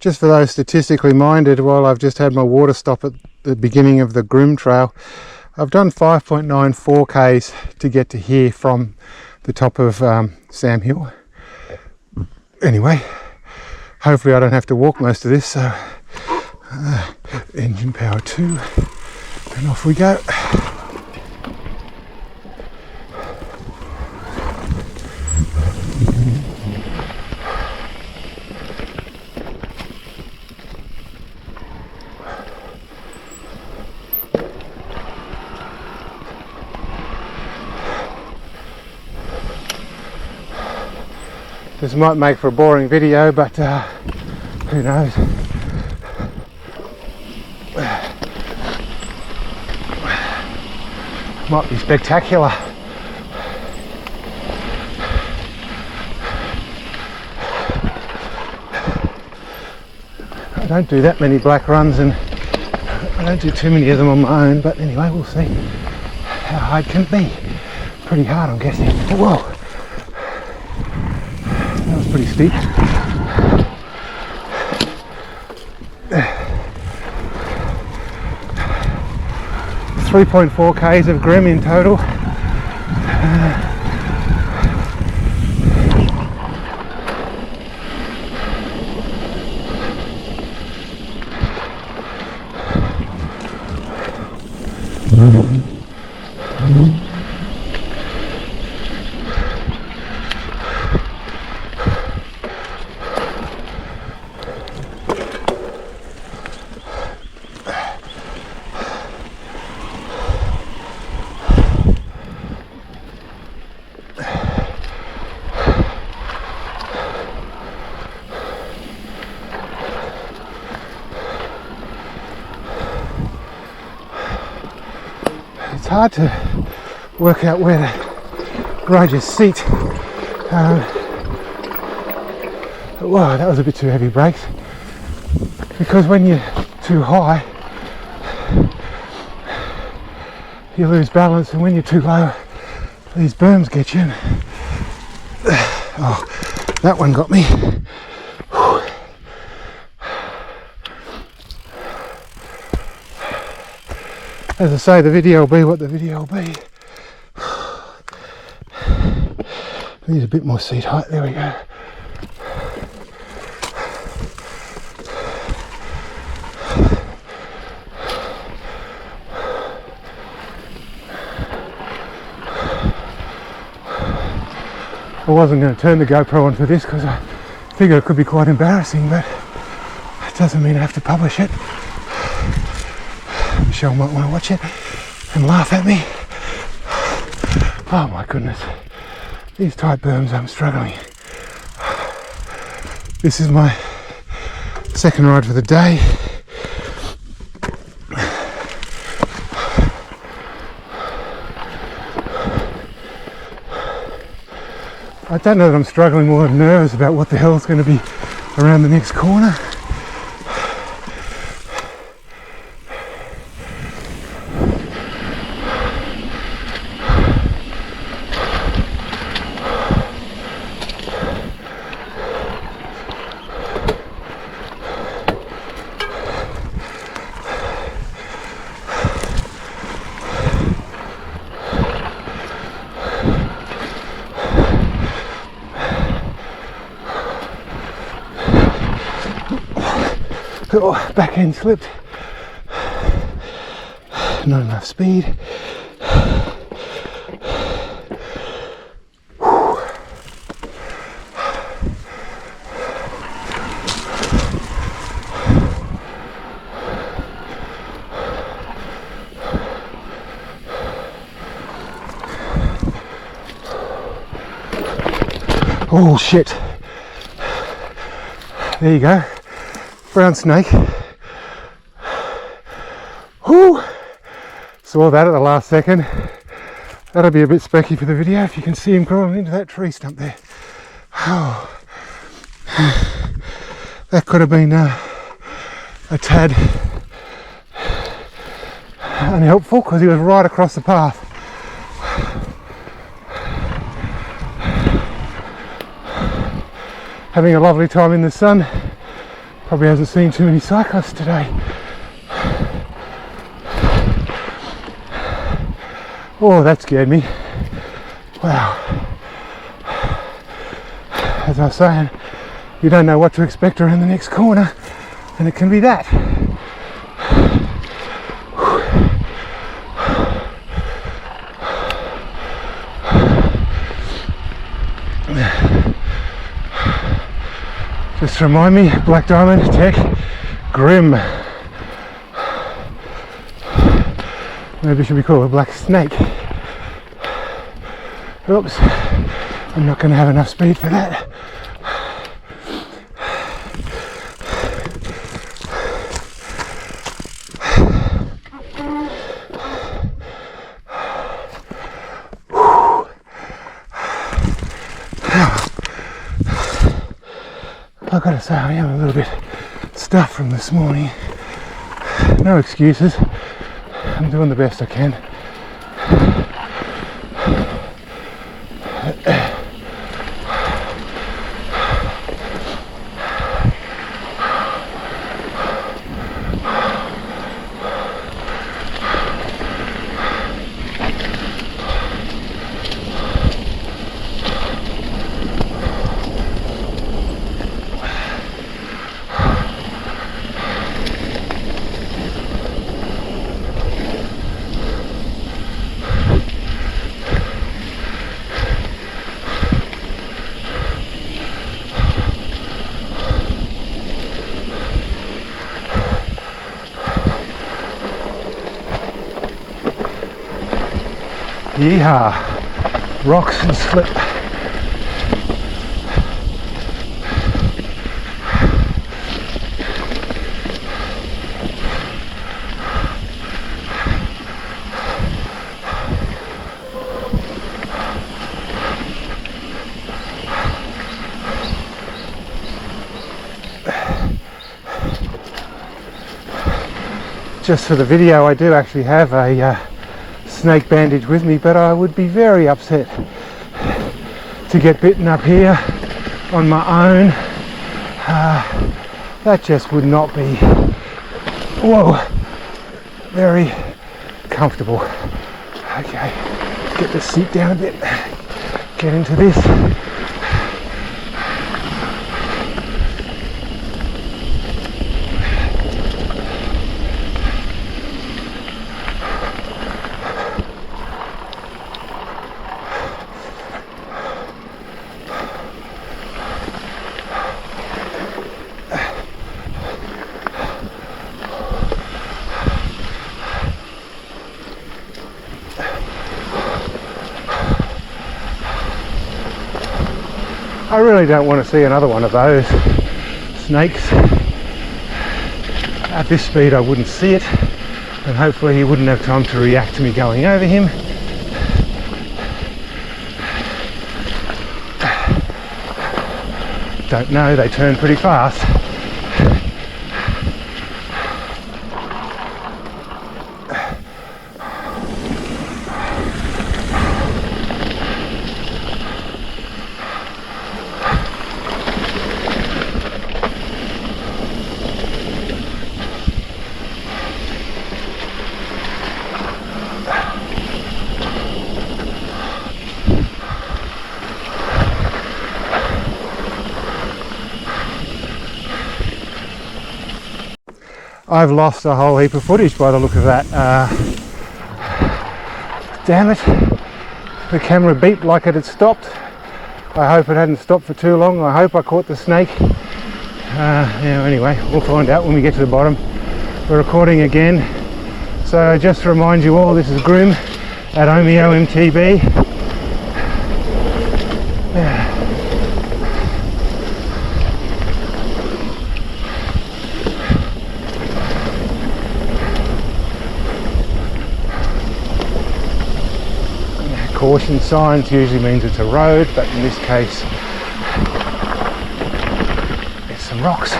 Just for those statistically minded, while I've just had my water stop at the beginning of the Groom Trail, I've done 5.94 k's to get to here from the top of Sam Hill. Anyway, hopefully I don't have to walk most of this, so engine power 2, and off we go. This might make for a boring video, but who knows. Might be spectacular. I don't do that many black runs, and I don't do too many of them on my own, but anyway, we'll see how hard can it be. Pretty hard, I'm guessing. Whoa! That was pretty steep. 3.4 k's of Grim in total. It's hard to work out where to ride your seat. Wow, that was a bit too heavy brakes. Because when you're too high, you lose balance, and when you're too low, these berms get you. Oh, that one got me. As I say, the video will be what the video will be. Need a bit more seat height, there we go. I wasn't going to turn the GoPro on for this because I figured it could be quite embarrassing, but it doesn't mean I have to publish it. Michelle might want to watch it and laugh at me. Oh my goodness, these tight berms, I'm struggling. This is my second ride for the day. I don't know that I'm struggling more than nervous about what the hell is going to be around the next corner. Oh, back end slipped. Not enough speed. Oh shit. There you go. Brown snake. Whew. Saw that at the last second. That'll be a bit specky for the video if you can see him crawling into that tree stump there. Oh. That could have been a tad unhelpful because he was right across the path. Having a lovely time in the sun, Probably hasn't seen too many cyclists today. Oh, that scared me. Wow. As I was saying, you don't know what to expect around the next corner, and it can be that. Just remind me, Black Diamond Tech Grim. Maybe it should be called a Black Snake. Oops, I'm not going to have enough speed for that. I've got to say, I am a little bit stuffed from this morning. No excuses. I'm doing the best I can. Yeehaw! Rocks and slip. Just for the video, I do actually have a snake bandage with me, but I would be very upset to get bitten up here on my own. That just would not be, whoa, very comfortable. Okay, let's get the seat down a bit, get into this. I really don't want to see another one of those snakes. At this speed I wouldn't see it, and hopefully he wouldn't have time to react to me going over him. Don't know, they turn pretty fast. I've lost a whole heap of footage by the look of that. Damn it, the camera beeped like it had stopped. I hope it hadn't stopped for too long. I hope I caught the snake. Anyway, we'll find out when we get to the bottom. We're recording again, so just to remind you all, this is Grim at Omeo MTB. Caution signs usually means it's a road, but in this case it's some rocks.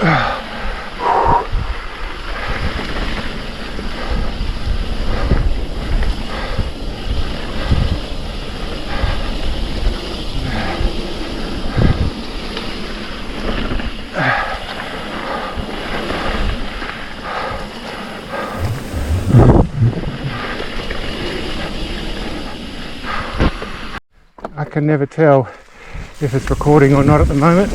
I can never tell if it's recording or not at the moment.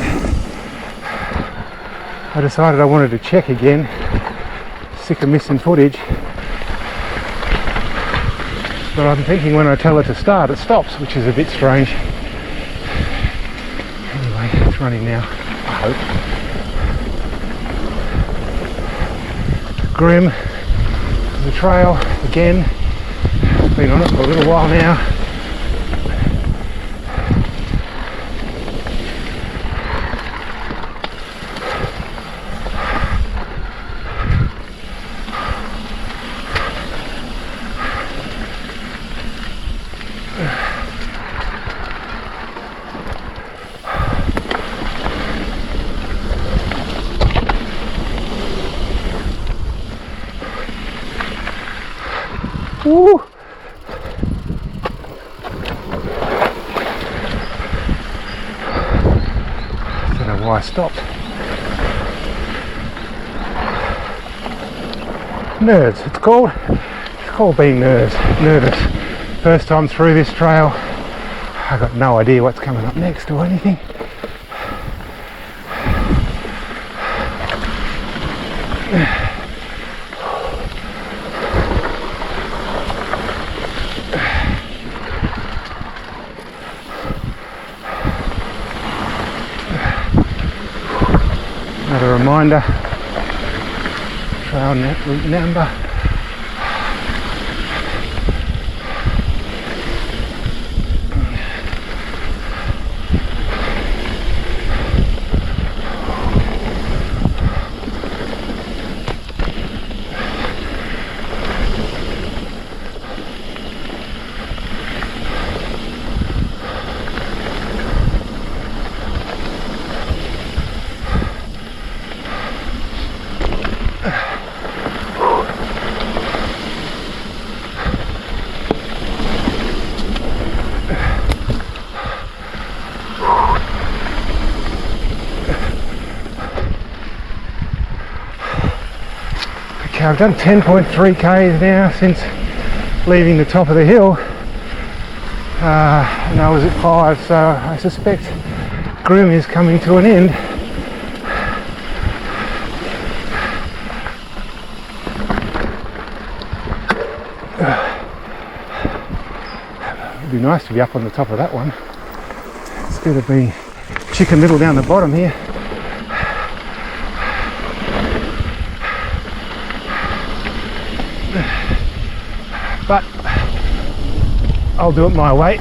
I decided I wanted to check again, sick of missing footage. But I'm thinking when I tell it to start, it stops, which is a bit strange. Anyway, it's running now, I hope. Grim, the trail again. Been on it for a little while now. Woo! I don't know why I stopped. Nerves, it's called. It's called being nervous. First time through this trail, I got no idea what's coming up next or anything. Another reminder, trail route number. I've done 10.3 k's now since leaving the top of the hill, and I was at 5, so I suspect Grim is coming to an end. It'd be nice to be up on the top of that one instead of being Chicken Little down the bottom here. But I'll do it my way.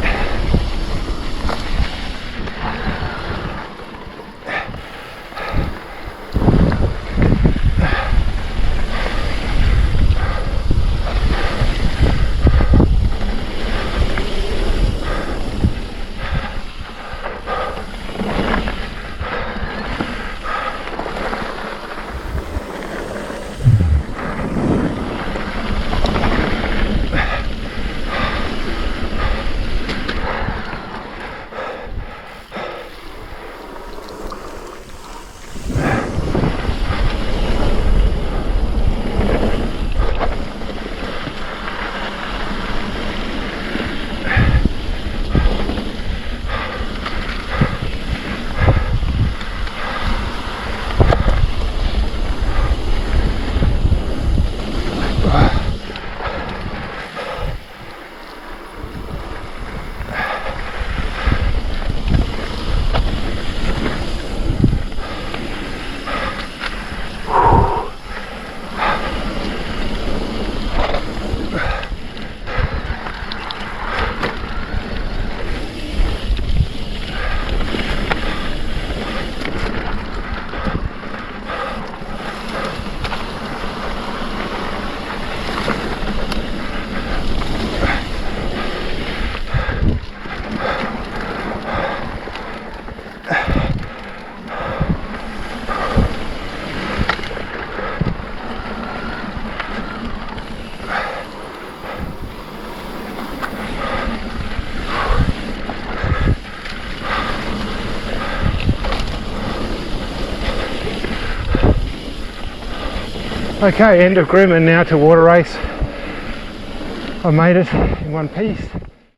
Okay, end of groom and now to water race. I made it in one piece.